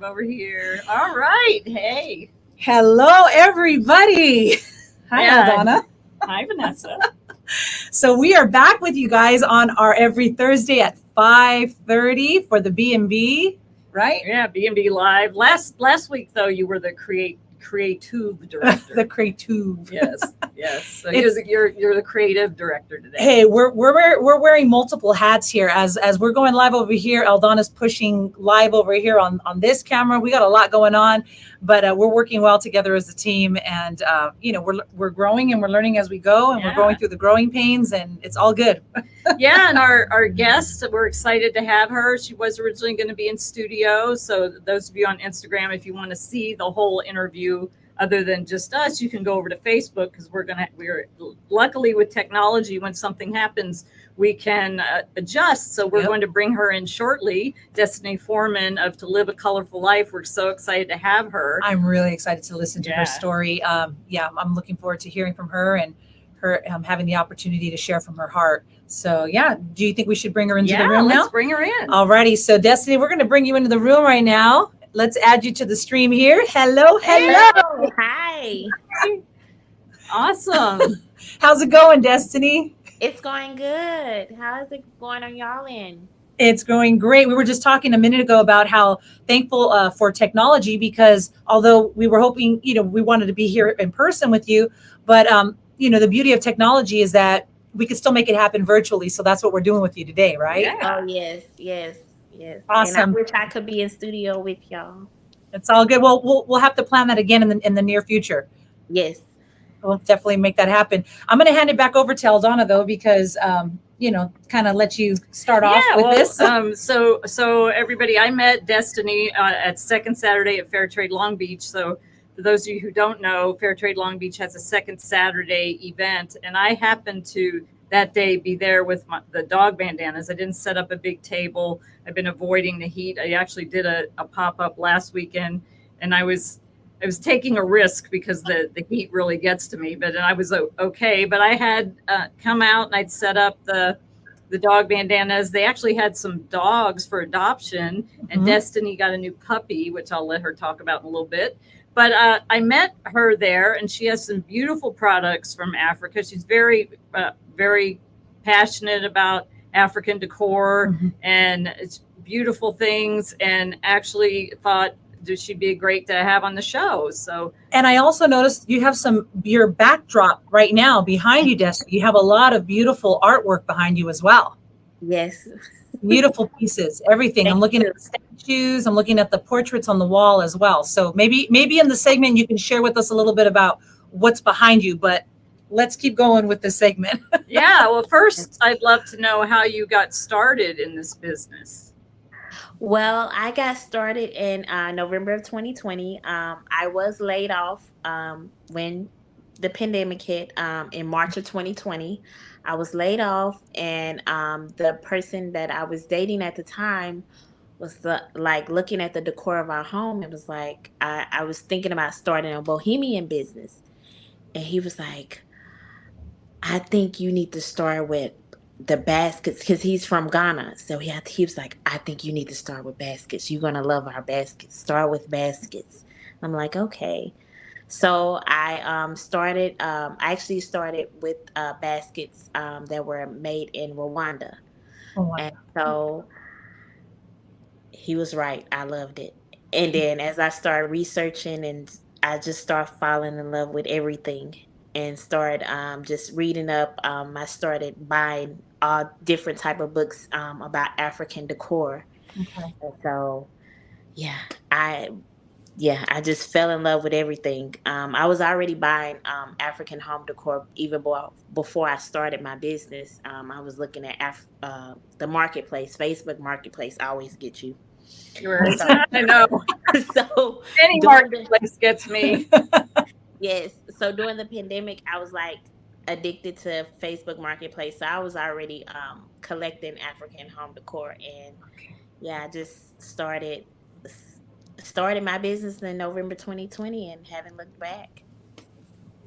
over here. All right. Hey. Hello, everybody. Hi, Aldana. Hi, Vanessa. So we are back with you guys on our every Thursday at 5:30 for the BnB, right? Yeah, BnB Live. Last week, though, you were the creative director. The creative. Yes. So you're the creative director today. Hey, we're wearing multiple hats here as we're going live over here. Aldana's pushing live over here on this camera. We got a lot going on, but we're working well together as a team, and we're growing and we're learning as we go, and we're going through the growing pains, and it's all good. Yeah, and our guest, we're excited to have her. She was originally going to be in studio, so those of you on Instagram, if you want to see the whole interview other than just us, you can go over to Facebook, because we're luckily with technology, when something happens, we can adjust. So we're going to bring her in shortly. Destiny Foreman of To Live a Colorful Life. We're so excited to have her. I'm really excited to listen to her story. I'm looking forward to hearing from her and her having the opportunity to share from her heart. So do you think we should bring her into the room now? Let's bring her in. Alrighty, so Destiny, we're going to bring you into the room right now. Let's add you to the stream here. Hello. Hi. Awesome. How's it going, Destiny? It's going good. How is it going on y'all end? It's going great. We were just talking a minute ago about how thankful for technology, because although we were hoping, we wanted to be here in person with you, but the beauty of technology is that we could still make it happen virtually. So that's what we're doing with you today, right? Yeah. Oh, yes. Awesome. And I wish I could be in studio with y'all. It's all good. Well, we'll have to plan that again in the near future. Yes. We'll definitely make that happen. I'm going to hand it back over to Aldana, though, because, kind of let you start off with this. So everybody, I met Destiny at Second Saturday at Fairtrade Long Beach. So for those of you who don't know, Fairtrade Long Beach has a Second Saturday event, and I happened to that day be there with the dog bandanas. I didn't set up a big table. I've been avoiding the heat. I actually did a pop-up last weekend, and I was taking a risk because the heat really gets to me, but I was okay. But I had come out and I'd set up the dog bandanas. They actually had some dogs for adoption, and Destiny got a new puppy, which I'll let her talk about in a little bit. But I met her there, and she has some beautiful products from Africa. She's very, very passionate about African decor and it's beautiful things, and actually thought she'd be great to have on the show. So, and I also noticed you have your backdrop right now behind you, Destiny. You have a lot of beautiful artwork behind you as well. Yes. Beautiful pieces, everything. I'm looking at the statues. I'm looking at the portraits on the wall as well. So maybe in the segment you can share with us a little bit about what's behind you, but let's keep going with this segment. Yeah. Well, first, I'd love to know how you got started in this business. Well, I got started in November of 2020. I was laid off when the pandemic hit in March of 2020. I was laid off, and the person that I was dating at the time was looking at the decor of our home. It was like I was thinking about starting a bohemian business, and he was like, I think you need to start with the baskets, because he's from Ghana. So he was like, I think you need to start with baskets. You're going to love our baskets. Start with baskets. I'm like, okay. So I actually started with baskets that were made in Rwanda. Oh, wow. And so he was right. I loved it. And then as I started researching, and I just started falling in love with everything, and started just reading up. I started buying all different type of books about African decor. Okay. And so, I just fell in love with everything. I was already buying African home decor even before I started my business. I was looking at the marketplace, Facebook Marketplace. always get you. Right. I know. So any marketplace gets me. Yes. So during the pandemic, I was like addicted to Facebook Marketplace. So I was already collecting African home decor, and I just started my business in November 2020 and haven't looked back.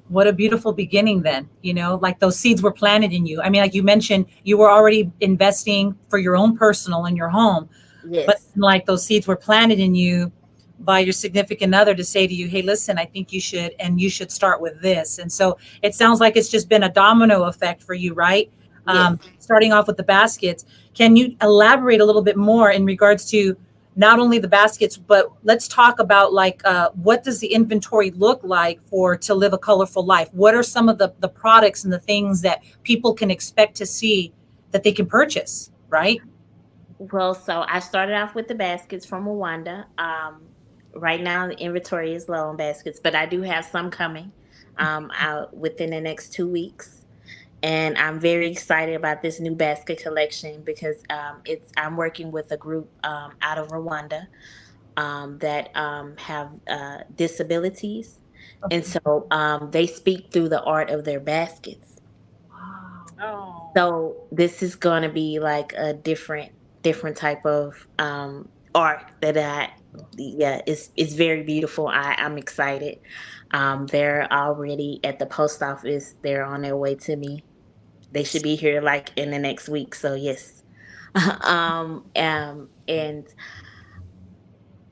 What a beautiful beginning then, like those seeds were planted in you. I mean, like you mentioned, you were already investing for your own personal in your home, Yes. but like those seeds were planted in you by your significant other to say to you, hey, listen, I think you should, and you should start with this. And so it sounds like it's just been a domino effect for you, right? Yes. Starting off with the baskets. Can you elaborate a little bit more in regards to not only the baskets, but let's talk about like what does the inventory look like for To Live a Colorful Life? What are some of the products and the things that people can expect to see that they can purchase, right? Well, so I started off with the baskets from Rwanda. Right now, the inventory is low on baskets, but I do have some coming out within the next 2 weeks. And I'm very excited about this new basket collection because I'm working with a group out of Rwanda that have disabilities, and Okay. so they speak through the art of their baskets. Wow. Oh, So this is going to be like a different type of art that I yeah, it's very beautiful. I'm excited. They're already at the post office. They're on their way to me. They should be here like in the next week. So yes. And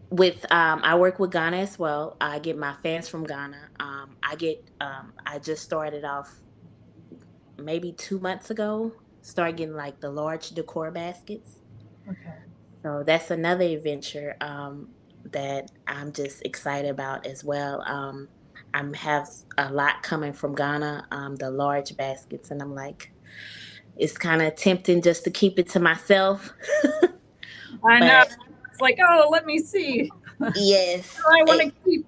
with I work with Ghana as well. I get my fans from Ghana. I just started off maybe 2 months ago. Started getting like the large decor baskets. Okay. So that's another adventure that I'm just excited about as well. I have a lot coming from Ghana, the large baskets, and I'm like, it's kind of tempting just to keep it to myself. I know. But It's like, oh, let me see. yes, I want to keep.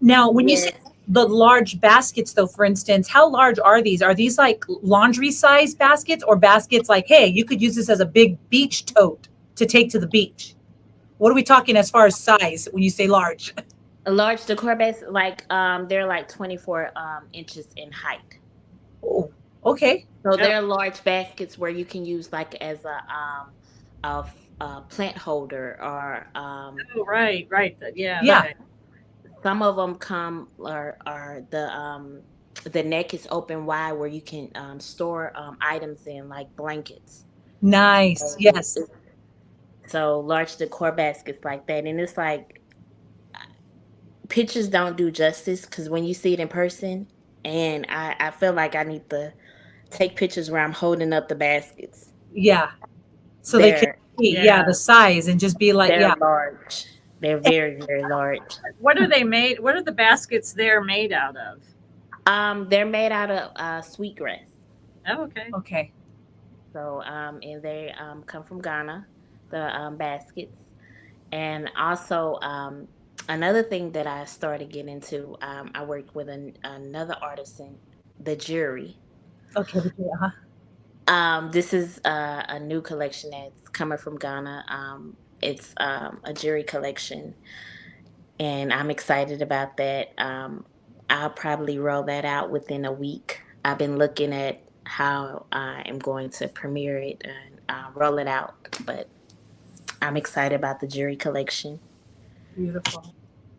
Now, when you say yes, the large baskets, though, for instance, how large are these? Are these like laundry size baskets or baskets like, hey, you could use this as a big beach tote to take to the beach? What are we talking as far as size when you say large? a large decor base, like they're like 24 inches in height. Oh, okay. So Oh, they're large baskets where you can use like as a plant holder or right, right. Yeah, Yeah. okay. some of them come are the neck is open wide where you can store items in like blankets. Nice. So, Yes. so large decor baskets like that, and it's like pictures don't do justice because when you see it in person, and I feel like I need to take pictures where I'm holding up the baskets. Yeah. So they can They're see, yeah, the Yeah. size and just be like, they're yeah. large. They're very very large. What are they made? What are the baskets there made out of? They're made out of sweetgrass. Oh, okay. Okay. So and they come from Ghana, the baskets. And also, another thing that I started getting into, I worked with another artisan, the jury. Okay. Okay. Uh-huh. This is a new collection that's coming from Ghana. It's a jury collection, and I'm excited about that. I'll probably roll that out within a week. I've been looking at how I am going to premiere it and roll it out, but I'm excited about the jury collection. Beautiful.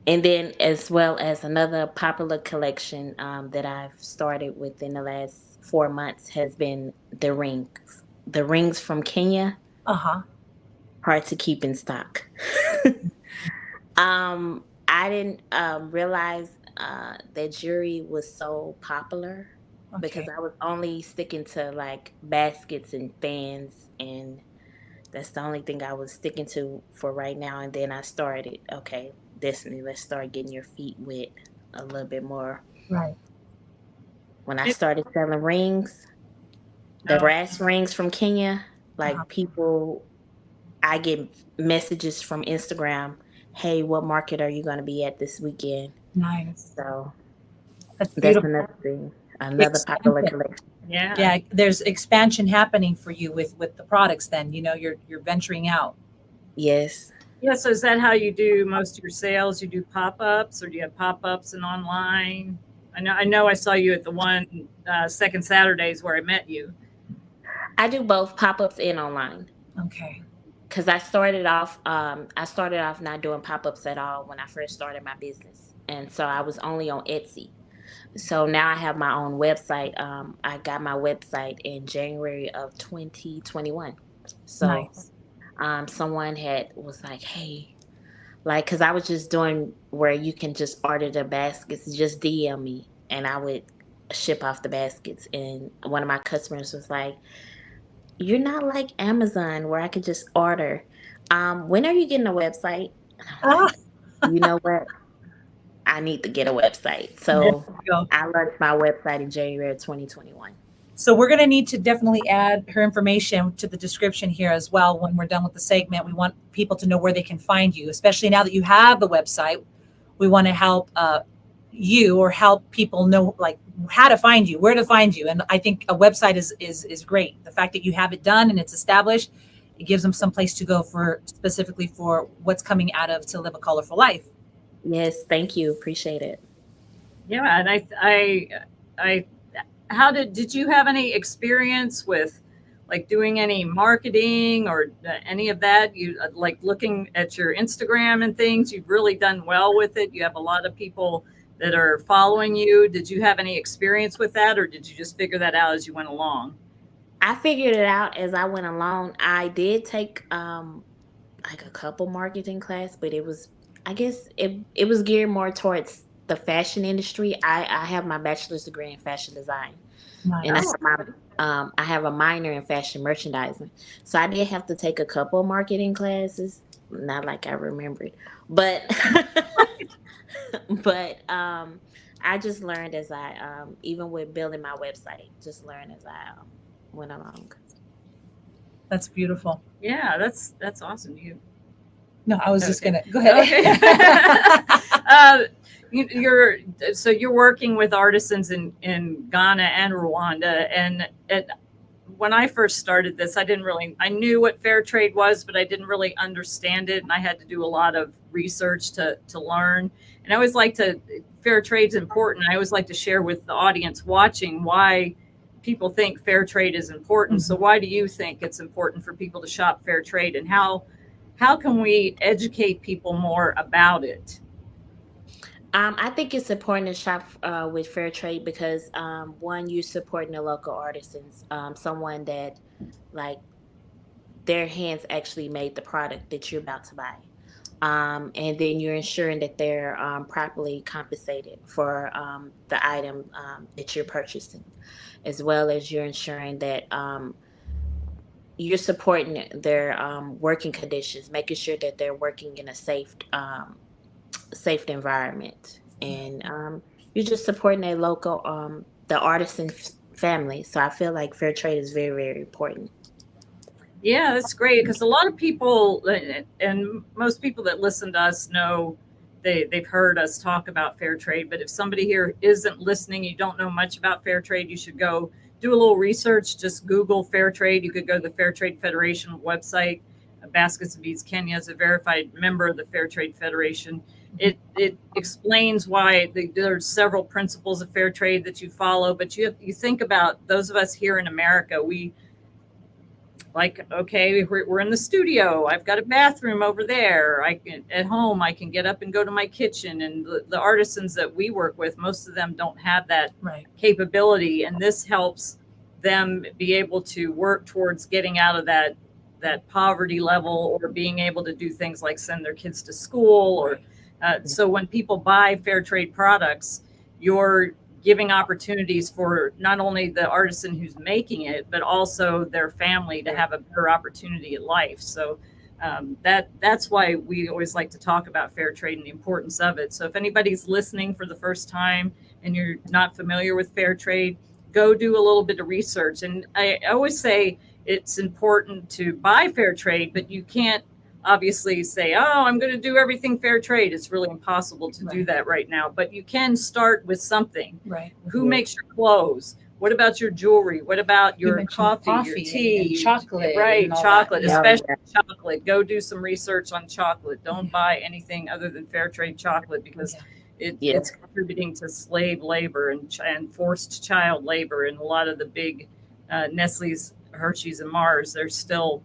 And then, as well as another popular collection that I've started within the last 4 months, has been the rings. The rings from Kenya, Uh-huh. hard to keep in stock. I didn't realize that jewelry was so popular because Okay. I was only sticking to like baskets and fans, and that's the only thing I was sticking to for right now. And then I started, okay, Destiny, let's start getting your feet wet a little bit more. Right. When I It- started selling rings, the oh, brass rings from Kenya, Uh-huh. like people, I get messages from Instagram, hey, what market are you going to be at this weekend? Nice. So That's that's beautiful. another thing, another popular Expansion. collection. yeah. Yeah, there's expansion happening for you with the products then, you're venturing out. Yes. Yeah. So is that how you do most of your sales? You do pop-ups, or do you have pop-ups and online? I know. I saw you at the one second Saturdays where I met you. I do both pop ups and online. Okay. Because I started off not doing pop-ups at all when I first started my business, and so I was only on Etsy. So now I have my own website. I got my website in January of 2021. So Nice. someone had was like, hey, Like, cause I was just doing where you can just order the baskets, just DM me, and I would ship off the baskets. And one of my customers was like, "You're not like Amazon, where I could just order. When are you getting a website?" And I'm Ah, like, "You know what? I need to get a website." there So you go. I launched my website in January of 2021. So we're going to need to definitely add her information to the description here as well when we're done with the segment. We want people to know where they can find you, especially now that you have the website. We want to help you or help people know like how to find you, where to find you. And I think a website is great. The fact that you have it done and it's established, it gives them some place to go for specifically for what's coming out of To Live a Colorful Life. Yes, thank you. Appreciate it. Yeah, and I how did you have any experience with like doing any marketing or any of that? You like looking at your Instagram and things, you've really done well with it. You have a lot of people that are following you. Did you have any experience with that, or did you just figure that out as you went along? I figured it out as I went along. I did take like a couple marketing class, but it was, I guess it was geared more towards the fashion industry. I have my bachelor's degree in fashion design, and Nice. I have a minor in fashion merchandising. So I did have to take a couple marketing classes, not like I remembered, but but I just learned as I even with building my website, just learned as I went along. That's beautiful. Yeah, that's awesome. You No, I was just okay? gonna go ahead. Okay. uh, you're so you're working with artisans in Ghana and Rwanda, and when I first started this, I knew what fair trade was, but I didn't really understand it. And I had to do a lot of research to learn. And I always like to, fair trade's important. I always like to share with the audience watching why people think fair trade is important. So why do you think it's important for people to shop fair trade, and how can we educate people more about it? I think it's important to shop with fair trade because one, you're supporting the local artisans, someone that like their hands actually made the product that you're about to buy. And then you're ensuring that they're properly compensated for the item that you're purchasing, as well as you're ensuring that you're supporting their working conditions, making sure that they're working in a safe environment, and you're just supporting a local the artisan family. So I feel like fair trade is very, very important. Yeah, that's great because a lot of people and most people that listen to us know they've heard us talk about fair trade. But if somebody here isn't listening, you don't know much about fair trade, you should go do a little research. Just Google fair trade. You could go to the Fair Trade Federation website. Baskets of Beads Kenya is a verified member of the Fair Trade Federation. It explains why there's several principles of fair trade that you follow. But you think about those of us here in America, we like, okay, we're in the studio, I've got a bathroom over there, I can at home I can get up and go to my kitchen, and the artisans that we work with, most of them don't have that Right. capability, and this helps them be able to work towards getting out of that poverty level, or being able to do things like send their kids to school, or so when people buy fair trade products, you're giving opportunities for not only the artisan who's making it, but also their family to have a better opportunity at life. So that's why we always like to talk about fair trade and the importance of it. So if anybody's listening for the first time and you're not familiar with fair trade, go do a little bit of research. And I always say it's important to buy fair trade, but you can't obviously say, oh, I'm going to do everything fair trade. It's really impossible to do that right now, but you can start with something. Right. Who makes your clothes? What about your jewelry? What about You your mentioned coffee, your and tea, chocolate. right? And all Chocolate, that. Yeah. especially chocolate. Go do some research on chocolate. Don't buy anything other than fair trade chocolate, because it's contributing to slave labor and forced child labor. And a lot of the big Nestle's, Hershey's, and Mars, they're still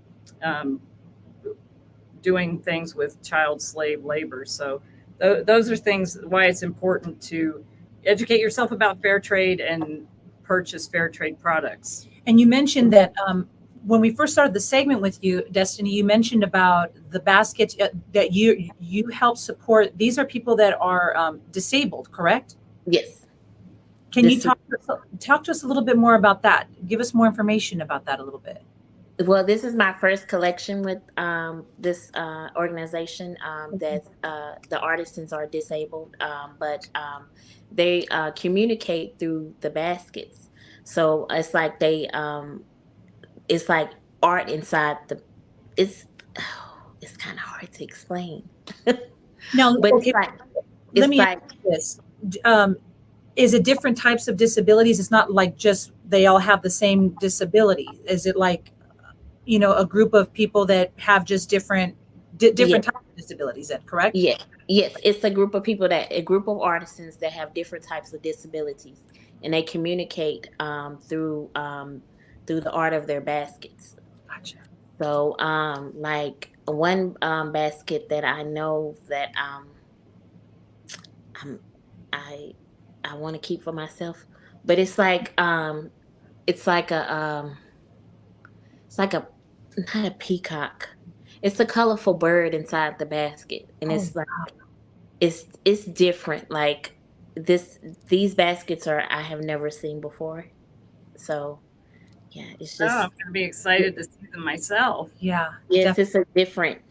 doing things with child slave labor. So those are things why it's important to educate yourself about fair trade and purchase fair trade products. And you mentioned that when we first started the segment with you, Destiny, you mentioned about the baskets that you help support. These are people that are disabled, correct? Yes. Can you talk to us a little bit more about that? Give us more information about that a little bit. Well, this is my first collection with this organization that the artisans are disabled, but they communicate through the baskets. So it's like art inside the. It's it's kind of hard to explain, Now, but okay, let me ask this. Is it different types of disabilities? It's not like just they all have the same disability. Is it like, a group of people that have just different types of disabilities? Is that correct? Yeah. Yes, it's a group of artisans that have different types of disabilities, and they communicate through the art of their baskets. Gotcha. So, like one basket that I know that I'm, I want to keep for myself, but it's like a not a peacock. It's a colorful bird inside the basket, and it's like it's different. Like these baskets are I have never seen before. So yeah, it's just I'm gonna be excited to see them myself. Yeah. yes, it's a different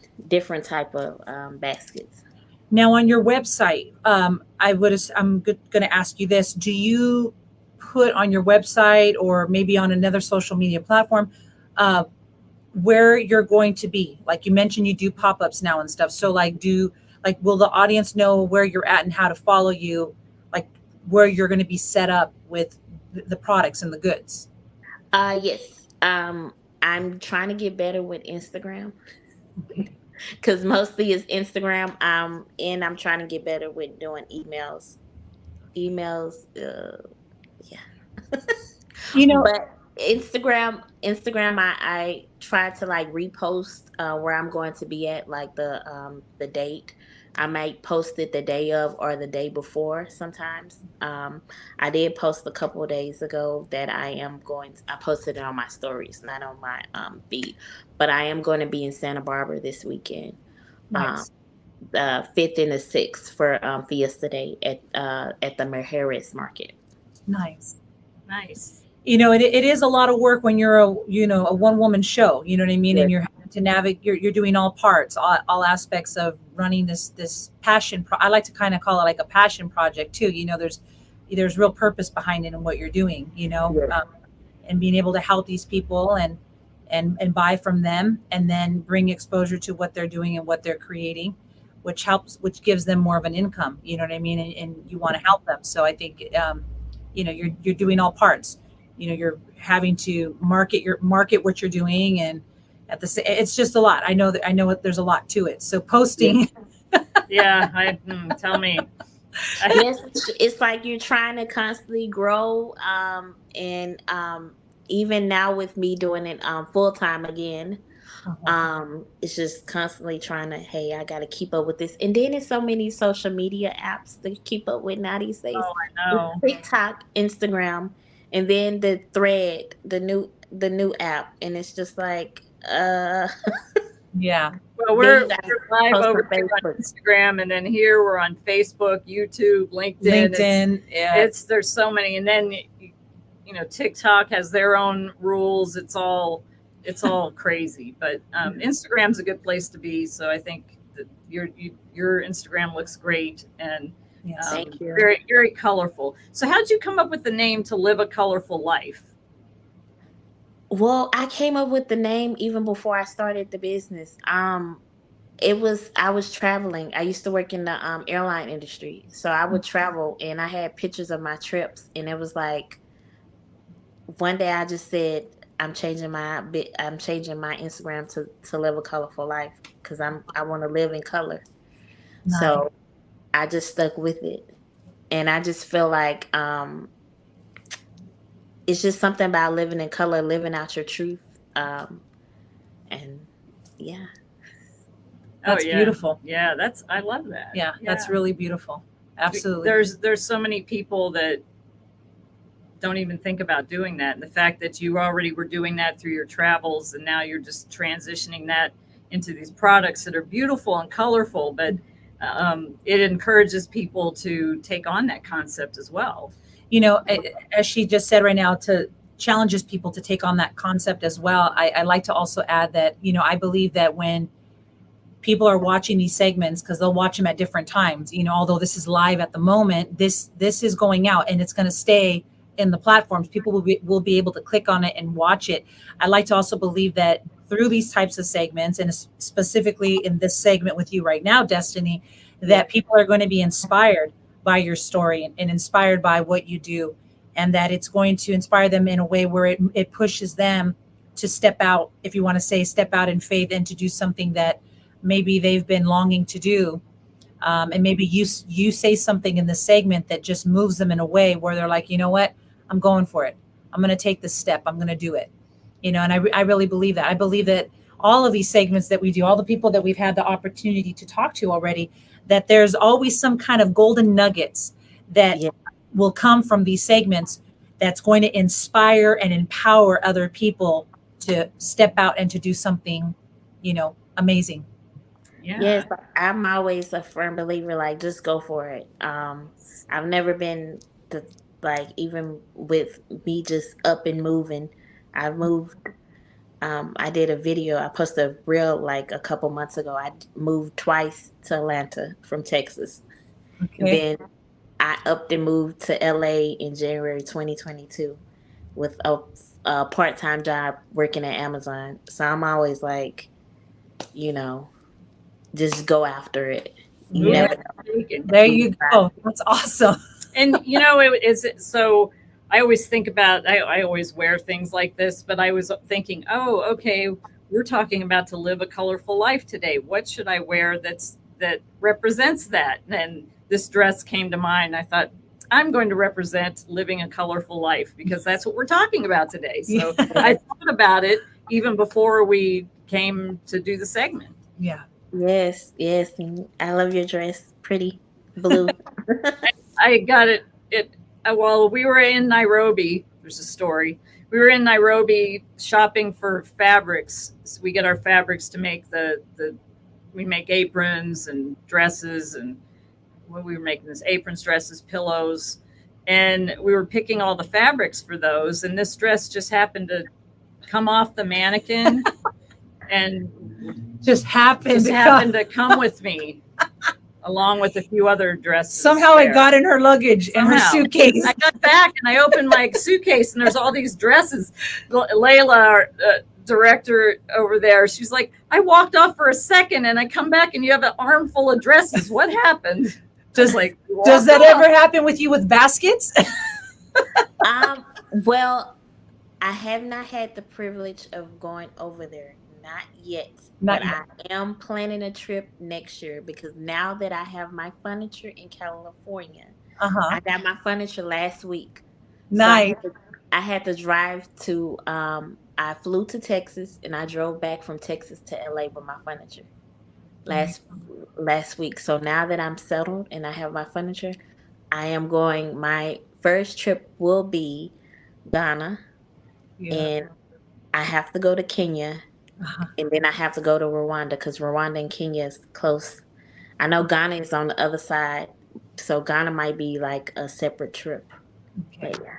type of baskets. Now, on your website, I'm going to ask you this: do you put on your website or maybe on another social media platform where you're going to be? Like you mentioned, you do pop-ups now and stuff. So, will the audience know where you're at and how to follow you? Like where you're going to be set up with the products and the goods? Yes. I'm trying to get better with Instagram because mostly it's Instagram. And I'm trying to get better with doing emails. Yeah. But Instagram, I try to like repost where I'm going to be at, like the date. I might post it the day of or the day before sometimes. I did post a couple of days ago that I posted it on my stories, not on my feed, but I am going to be in Santa Barbara this weekend. Nice. The 5th and the 6th for Fiesta Day at the Harris Market. Nice. Nice. It is a lot of work when you're a one woman show, you know what I mean? Yes. And you're having to navigate, you're doing all parts, all aspects of running this passion. I like to kind of call it like a passion project too. There's real purpose behind it and what you're doing, Yes. and being able to help these people and buy from them and then bring exposure to what they're doing and what they're creating, which gives them more of an income, you know what I mean? And you want to help them. So I think, you're doing all parts. You're having to market what you're doing, and it's just a lot. I know there's a lot to it. So posting. Yeah, tell me. Yes, it's like you're trying to constantly grow, and even now with me doing it full time again, it's just constantly trying to, hey, I got to keep up with this, and then there's so many social media apps to keep up with now these days. Oh, I know. TikTok, Instagram, and then the Thread, the new app, and it's just like Yeah. Well, we're live over here on Instagram, and then here we're on Facebook, YouTube, LinkedIn. Yeah. There's so many, and then TikTok has their own rules. It's all crazy, but Instagram's a good place to be. So I think that your Instagram looks great, and thank you. Very, very colorful. So how did you come up with the name To Live a Colorful Life? Well, I came up with the name even before I started the business. I was traveling. I used to work in the airline industry, so I would travel, and I had pictures of my trips, and it was like one day I just said, I'm changing my Instagram to live a colorful life because I want to live in color. Nice. So I just stuck with it, and I just feel like it's just something about living in color, living out your truth, and yeah. That's beautiful. Yeah, I love that. Yeah, that's really beautiful. Absolutely. There's so many people that don't even think about doing that. And the fact that you already were doing that through your travels, and now you're just transitioning that into these products that are beautiful and colorful, but it encourages people to take on that concept as well. You know, as she just said right now, to challenges people to take on that concept as well. I like to also add that, you know, I believe that when people are watching these segments, because they'll watch them at different times, you know, although this is live at the moment, this is going out and it's going to stay in the platforms. People will be able to click on it and watch it. I like to also believe that through these types of segments, and specifically in this segment with you right now, Destiny, that people are going to be inspired by your story and inspired by what you do, and that it's going to inspire them in a way where it pushes them to step out, if you want to say step out in faith, and to do something that maybe they've been longing to do. And maybe you say something in the segment that just moves them in a way where they're like, you know what, I'm going for it. I'm going to take this step. I'm going to do it. You know, and I really believe that. I believe that all of these segments that we do, all the people that we've had the opportunity to talk to already, that there's always some kind of golden nuggets that will come from these segments that's going to inspire and empower other people to step out and to do something, you know, amazing. Yeah. Yes, I'm always a firm believer, like, just go for it. I've never been like, even with me just up and moving, I've moved. I did a video, I posted a reel like a couple months ago. I moved twice to Atlanta from Texas. Okay. And then I upped and moved to LA in January 2022 with a part-time job working at Amazon. So I'm always like, you know, just go after it. You Yeah. never know. There you go. That's awesome. And you know, it is so. I always think about. I always wear things like this, but I was thinking, oh, okay, we're talking about to live a colorful life today. What should I wear that represents that? And this dress came to mind. I thought, I'm going to represent living a colorful life, because that's what we're talking about today. So I thought about it even before we came to do the segment. Yeah. Yes, yes. And I love your dress. Pretty blue. I got it. Well, we were in Nairobi. There's a story. We were in Nairobi shopping for fabrics. So we get our fabrics to make we make aprons and dresses, and when we were making this aprons, dresses, pillows, and we were picking all the fabrics for those. And this dress just happened to come off the mannequin and just happened to come with me, along with a few other dresses. Somehow it got in her luggage and her suitcase. I got back and I opened my suitcase and there's all these dresses. Layla, our director over there, she's like, I walked off for a second and I come back and you have an armful of dresses. What happened? Does that ever happen with you with baskets? Well, I have not had the privilege of going over there. Not yet. But I am planning a trip next year, because now that I have my furniture in California, I got my furniture last week. Nice. So I had to drive to, I flew to Texas and I drove back from Texas to LA with my furniture last week. So now that I'm settled and I have my furniture, I am going, my first trip will be Ghana, and I have to go to Kenya. And then I have to go to Rwanda, because Rwanda and Kenya is close. I know Ghana is on the other side, so Ghana might be like a separate trip. Okay. But yeah,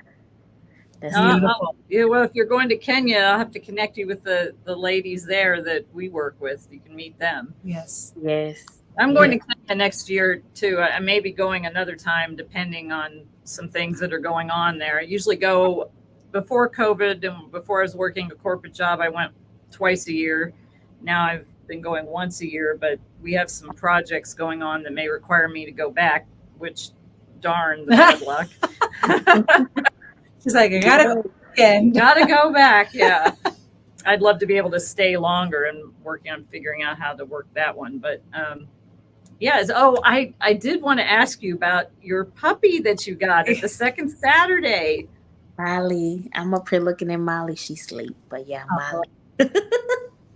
that's beautiful. Yeah, well, if you're going to Kenya, I'll have to connect you with the ladies there that we work with. You can meet them. Yes. Yes. I'm going to Kenya next year too. I may be going another time, depending on some things that are going on there. I usually go before COVID, and before I was working a corporate job, I went twice a year. Now I've been going once a year, but we have some projects going on that may require me to go back, which darn the bad luck. She's like, I gotta go again. Gotta go back. Yeah. I'd love to be able to stay longer and working on figuring out how to work that one. But I did want to ask you about your puppy that you got at the second Saturday. Molly. I'm up here looking at Molly. She's asleep. But yeah, Molly.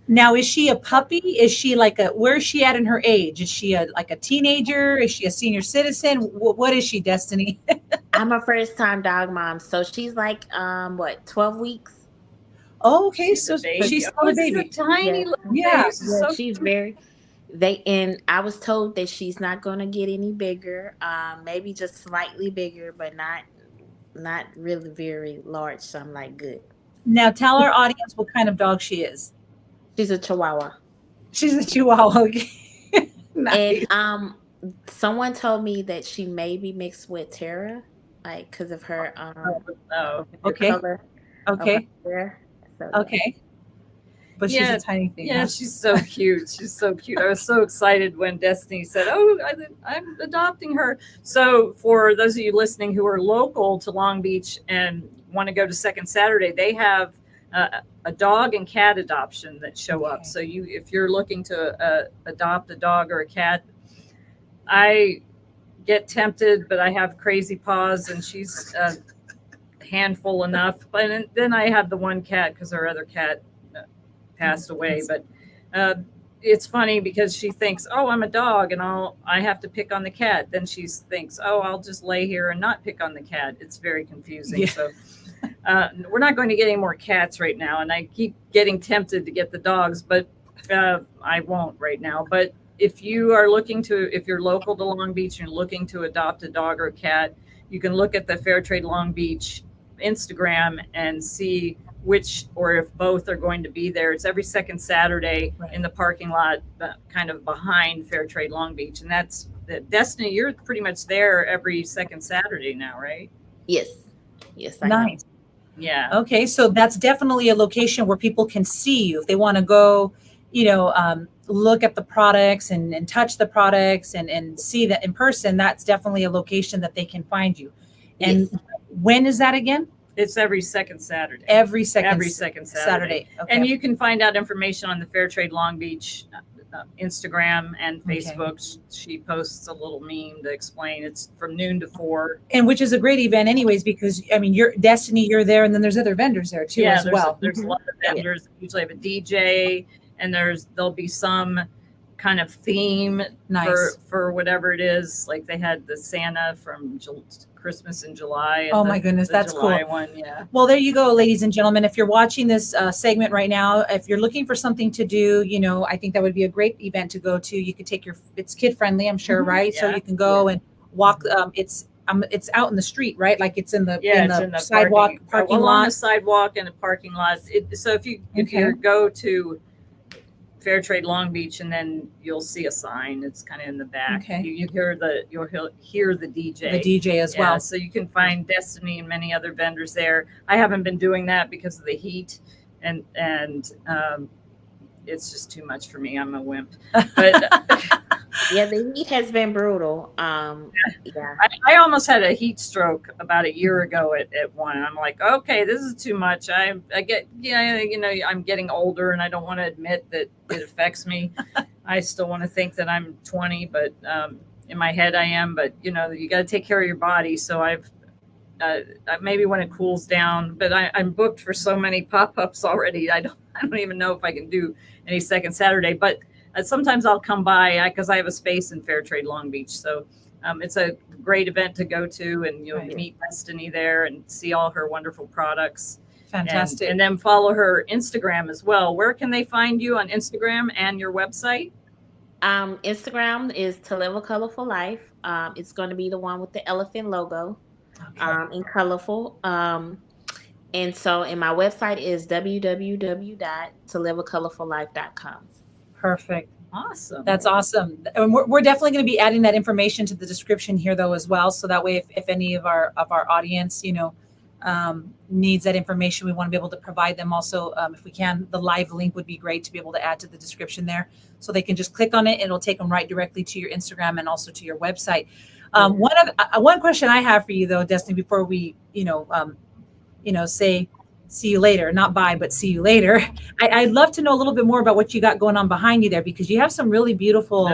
Now, is she a puppy? Is she like where is she at in her age? Is she like a teenager? Is she a senior citizen? What is she, Destiny? I'm a first time dog mom, so she's like what, 12 weeks? Oh, okay, She's so a baby. she's still Oh, a she's a baby. tiny Yeah. little Yeah. baby. She's Yeah, so she's cute. very and I was told that she's not gonna get any bigger. Maybe just slightly bigger, but not really very large. So I'm like, good. Now, tell our audience what kind of dog she is. She's a Chihuahua. She's a Chihuahua. Okay. And Nice. someone told me that she may be mixed with Tara, like because of her Oh, the Okay. color of her Okay. hair. So yeah. Okay. But she's yeah. a tiny thing. Yeah, Huh? she's so cute. She's so cute. I was so excited when Destiny said, "Oh, I'm adopting her." So, for those of you listening who are local to Long Beach and want to go to Second Saturday, they have a dog and cat adoption that show up. Okay. So, if you're looking to adopt a dog or a cat, I get tempted, but I have crazy paws, and she's a handful enough. But then I have the one cat because our other cat passed away. But it's funny because she thinks, "Oh, I'm a dog, and I have to pick on the cat." Then she thinks, "Oh, I'll just lay here and not pick on the cat." It's very confusing. Yeah. So we're not going to get any more cats right now, and I keep getting tempted to get the dogs, but I won't right now. But if you're local to Long Beach and you're looking to adopt a dog or a cat, you can look at the Fair Trade Long Beach Instagram and see which or if both are going to be there. It's every second Saturday in the parking lot, kind of behind Fair Trade Long Beach. And that's Destiny, you're pretty much there every second Saturday now, right? Yes. Yes, I am. Nice. Yeah. Okay, so that's definitely a location where people can see you if they want to go, look at the products and touch the products and see that in person. That's definitely a location that they can find you. And Yes. when is that again? It's every second Saturday. Every second Saturday. Okay. And you can find out information on the Fair Trade Long Beach Instagram and Facebook. She posts a little meme to explain. It's from noon to 4. And which is a great event anyways, because I mean, you're Destiny, you're there, and then there's other vendors there too as well. There's a lot of vendors. Usually have a DJ, and there'll be some kind of theme Nice. for whatever it is. Like they had the Santa from Christmas in July. Oh my goodness, that's July cool. one, yeah. Well, there you go, ladies and gentlemen. If you're watching this segment right now, if you're looking for something to do, I think that would be a great event to go to. You could take it's kid friendly, I'm sure, right? Yeah. So you can go and walk. It's out in the street, right? Like it's in the sidewalk parking along lot. the sidewalk and a parking lot. So if you go to Fair Trade Long Beach, and then you'll see a sign. It's kind of in the back. Okay. You'll hear the DJ. The DJ as well. So you can find Destiny and many other vendors there. I haven't been doing that because of the heat, and it's just too much for me. I'm a wimp. But yeah, the heat has been brutal. Yeah. I almost had a heat stroke about a year ago at one. And I'm like, okay, this is too much. I get, I'm getting older, and I don't want to admit that it affects me. I still want to think that I'm 20, but in my head I am. But you got to take care of your body. So I've maybe when it cools down. But I'm booked for so many pop-ups already. I don't even know if I can do any second Saturday. But sometimes I'll come by because I have a space in Fair Trade Long Beach. So it's a great event to go to, and you'll meet Destiny there and see all her wonderful products. Fantastic. And then follow her Instagram as well. Where can they find you on Instagram and your website? Instagram is To Live a Colorful Life. It's going to be the one with the elephant logo, in colorful. And my website is www.toliveacolorfullife.com. Perfect. Awesome. That's awesome. And we're definitely going to be adding that information to the description here though as well. So that way, if any of our audience, needs that information, we want to be able to provide them also. If we can, the live link would be great to be able to add to the description there. So they can just click on it. It'll take them right directly to your Instagram and also to your website. One question I have for you though, Destiny, before we, say, see you later, not bye, but see you later. I'd love to know a little bit more about what you got going on behind you there, because you have some really beautiful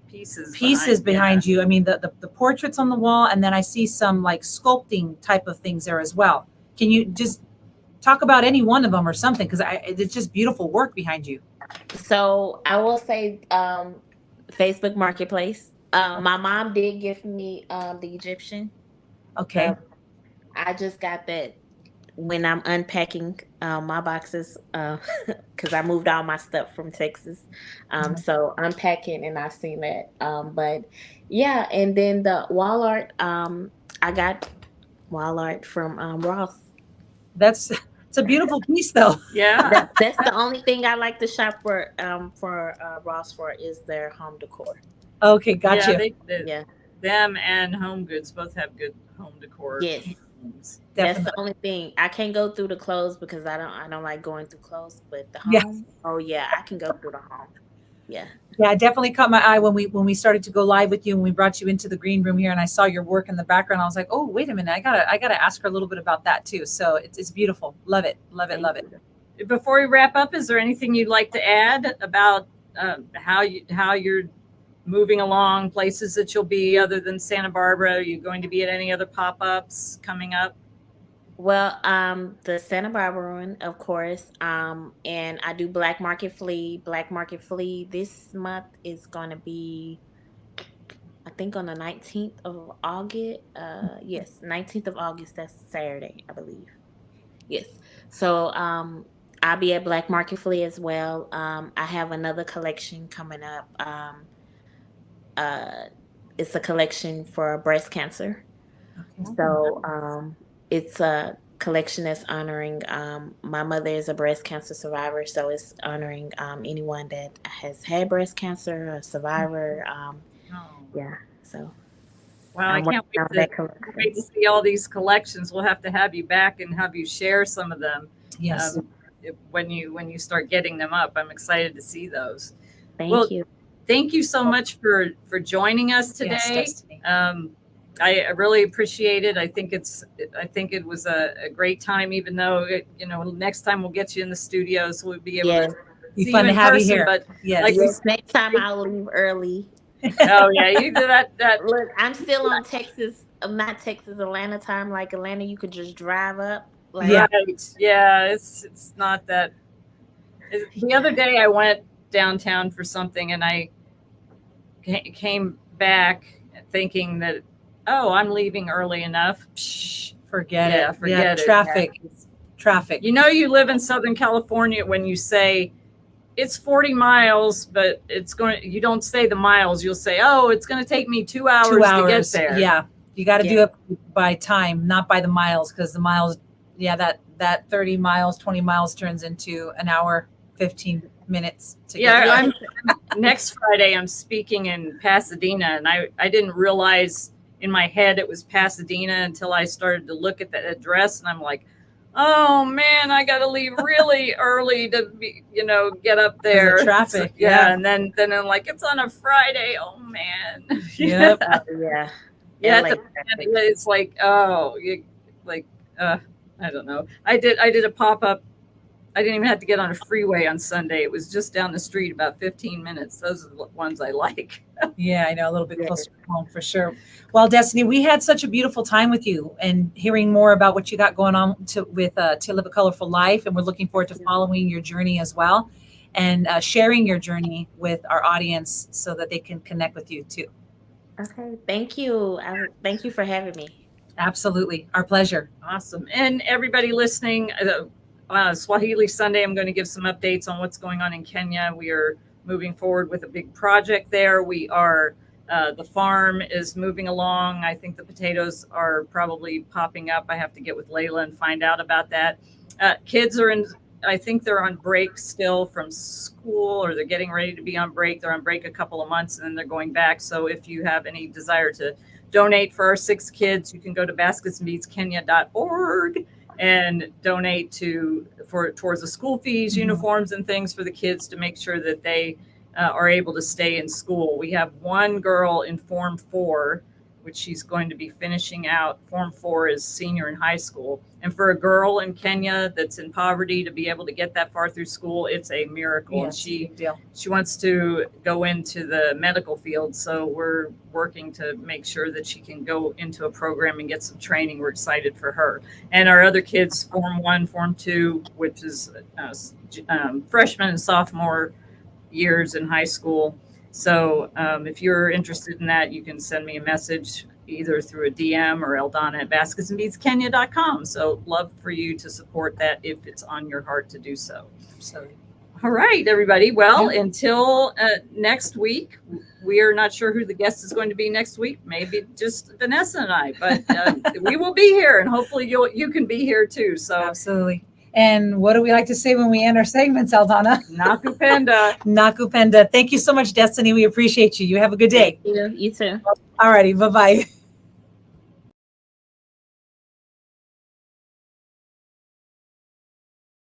pieces behind you. I mean, the portraits on the wall, and then I see some like sculpting type of things there as well. Can you just talk about any one of them or something, because it's just beautiful work behind you. So I will say Facebook Marketplace. My mom did give me the Egyptian. Okay. I just got that when I'm unpacking my boxes because I moved all my stuff from Texas. So unpacking and I seen that. But yeah, and then the wall art, I got wall art from Ross. It's a beautiful piece though. Yeah. That's the only thing I like to shop for Ross for is their home decor. Okay, Yeah, gotcha. Yeah. them and Home Goods both have good home decor Yes. things. That's Definitely. the only thing. I can't go through the clothes because I don't like going through clothes, but the Yeah. home, oh yeah, I can go through the home. Yeah. Yeah, it definitely caught my eye when we started to go live with you and we brought you into the green room here and I saw your work in the background. I was like, oh, wait a minute, I gotta ask her a little bit about that too. So it's beautiful. Love it. Love it. Thank Love it. you. Before we wrap up, is there anything you'd like to add about how you're moving along, places that you'll be other than Santa Barbara? Are you going to be at any other pop-ups coming up? Well, the Santa Barbara one, of course. And I do Black Market Flea. Black Market Flea this month is going to be, I think, on the 19th of August. Yes, 19th of August. That's Saturday, I believe. Yes. So, I'll be at Black Market Flea as well. I have another collection coming up. Uh, it's a collection for breast cancer. So it's a collection that's honoring my mother is a breast cancer survivor, so it's honoring anyone that has had breast cancer, a survivor. Oh, Yeah, so well, I I'm working can't wait on to that collection. see all these collections. We'll have to have you back and have you share some of them. Yes. When you start getting them up. I'm excited to see those. Thank Well, you. thank you so much for joining us today. Yes, Destiny. I really appreciate it. I think it was a great time, even though next time we'll get you in the studio, so we'll be able Yes. to Be see fun you to in have you person. here. But Yes. like Yes, next time I'll leave early. oh yeah, you do that. Look, I'm still on Texas. I'm not Texas Atlanta time. Like Atlanta, you could just drive up. Like Yeah. Right. Yeah, it's not that. The other day I went downtown for something and I came back thinking that, oh, I'm leaving early enough. Psh, Forget yeah, it. forget it. Traffic. Traffic. You know, you live in Southern California when you say it's 40 miles, but you don't say the miles. You'll say, oh, it's going to take me 2 hours, 2 hours. to get there. Yeah. You got to do Yeah. it by time, not by the miles, because the miles, yeah, that 30 miles, 20 miles turns into an hour, 15 minutes to Yeah, get there. next Friday, I'm speaking in Pasadena, and I didn't realize in my head it was Pasadena until I started to look at the address, and I'm like, oh man, I got to leave really early to get up there. Traffic. Yeah, and then I'm like, it's on a Friday. Oh man. Yep. Yeah. Yeah, LA it's like, oh, I don't know. I did a pop up. I didn't even have to get on a freeway on Sunday. It was just down the street, about 15 minutes. Those are the ones I like. Yeah, I know, a little bit closer to home for sure. Well, Destiny, we had such a beautiful time with you and hearing more about what you got going on to Live a Colorful Life. And we're looking forward to following your journey as well and sharing your journey with our audience so that they can connect with you too. Okay, thank you. Thank you for having me. Absolutely. Our pleasure. Awesome. And everybody listening, Swahili Sunday, I'm going to give some updates on what's going on in Kenya. We are moving forward with a big project there. We are, the farm is moving along. I think the potatoes are probably popping up. I have to get with Layla and find out about that. Kids are I think they're on break still from school, or they're getting ready to be on break. They're on break a couple of months and then they're going back. So if you have any desire to donate for our 6 kids, you can go to basketsandbeadskenya.org and donate towards the school fees, uniforms, and things for the kids to make sure that they are able to stay in school. We have one girl in Form 4, which she's going to be finishing out Form 4 as senior in high school. And for a girl in Kenya that's in poverty to be able to get that far through school, it's a miracle. Yeah, And it's a big deal. she wants to go into the medical field, so we're working to make sure that she can go into a program and get some training. We're excited for her. And our other kids, Form 1, Form 2, which is freshman and sophomore years in high school. So if you're interested in that, you can send me a message either through a DM or Eldana at basketsandbeadskenya.com. So love for you to support that if it's on your heart to do so. Absolutely. All right, everybody. Well, until next week, we are not sure who the guest is going to be next week. Maybe just Vanessa and I, but we will be here, and hopefully you can be here too. So Absolutely. And what do we like to say when we end our segments, Eldana? Nakupenda. Nakupenda. Thank you so much, Destiny. We appreciate you. You have a good day. You too. All righty. Bye-bye.